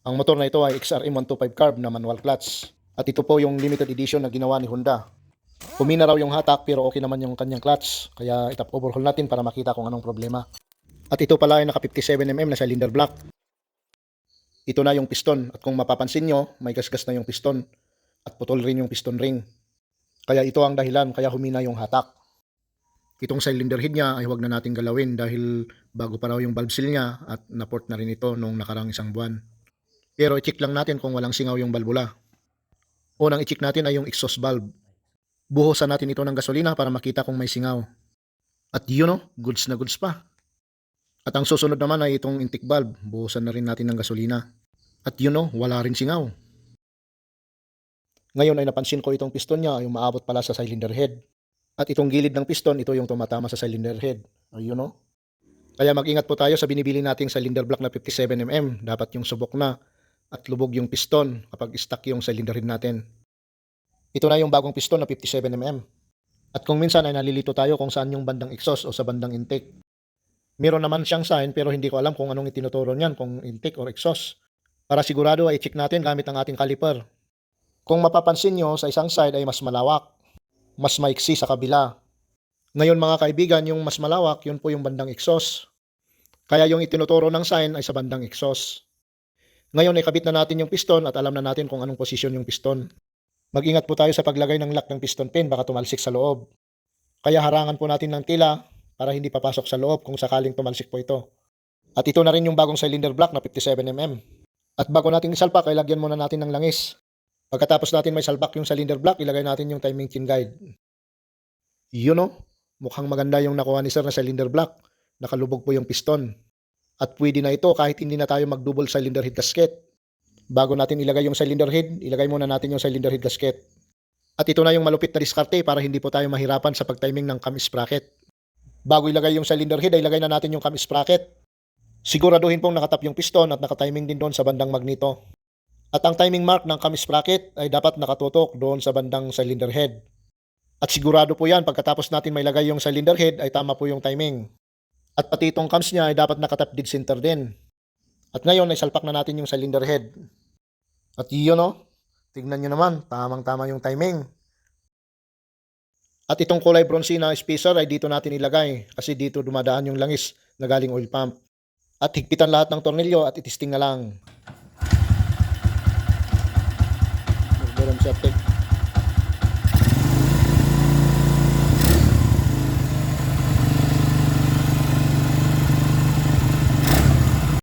Ang motor na ito ay XRM 125 carb na manual clutch. At ito po yung limited edition na ginawa ni Honda. Humina raw yung hatak pero okay naman yung kanyang clutch. Kaya itap overhaul natin para makita kung anong problema. At ito pala ay naka 57mm na cylinder block. Ito na yung piston. At kung mapapansin nyo, may gasgas na yung piston. At putol rin yung piston ring. Kaya ito ang dahilan kaya humina yung hatak. Itong cylinder head niya ay huwag na natin galawin dahil bago pa raw yung valve seal niya at naport na rin ito nung nakarang isang buwan. Pero i-check lang natin kung walang singaw yung balbula. Unang i-check natin ay yung exhaust valve. Buhusan natin ito ng gasolina para makita kung may singaw. At goods na goods pa. At ang susunod naman ay itong intake valve. Buhusan na rin natin ng gasolina. At wala rin singaw. Ngayon ay napansin ko itong piston niya ay umaabot pala sa cylinder head. At itong gilid ng piston, ito yung tumatama sa cylinder head. Kaya mag-ingat po tayo sa binibili nating cylinder block na 57mm. Dapat yung subok na at lubog yung piston kapag stuck yung cylinder head natin. Ito na yung bagong piston na 57mm. At kung minsan ay nalilito tayo kung saan yung bandang exhaust o sa bandang intake. Meron naman siyang sign pero hindi ko alam kung anong itinuturo niyan, kung intake or exhaust. Para sigurado ay check natin gamit ang ating caliper. Kung mapapansin nyo, sa isang side ay mas malawak, mas maiksi sa kabila. Ngayon mga kaibigan, yung mas malawak, yun po yung bandang exhaust. Kaya yung itinuturo ng sign ay sa bandang exhaust. Ngayon ay kabit na natin yung piston at alam na natin kung anong posisyon yung piston. Mag-ingat po tayo sa paglagay ng lock ng piston pin, baka tumalsik sa loob. Kaya harangan po natin ng tila para hindi papasok sa loob kung sakaling tumalsik po ito. At ito na rin yung bagong cylinder block na 57mm. At bago natin isalpak, ay lagyan muna natin ng langis. Pagkatapos natin may salpak yung cylinder block, ilagay natin yung timing chain guide. Mukhang maganda yung nakuha ni sir na cylinder block. Nakalubog po yung piston. At pwede na ito kahit hindi na tayo mag-double cylinder head gasket. Bago natin ilagay yung cylinder head, ilagay muna natin yung cylinder head gasket. At ito na yung malupit na diskarte para hindi po tayo mahirapan sa pag-timing ng cam sprocket. Bago ilagay yung cylinder head, ay ilagay na natin yung cam sprocket. Siguraduhin pong nakatap yung piston at nakatiming din doon sa bandang magneto. At ang timing mark ng cam sprocket ay dapat nakatutok doon sa bandang cylinder head. At sigurado po yan, pagkatapos natin may lagay yung cylinder head ay tama po yung timing. At pati itong cams niya ay dapat nakatap dead center din. At ngayon ay salpak na natin yung cylinder head. At tignan nyo naman, tamang-tama yung timing. At itong kulay bronzy na spacer ay dito natin ilagay kasi dito dumadaan yung langis na galing oil pump. At higpitan lahat ng tornilyo at itisting na lang. Magbaram siya,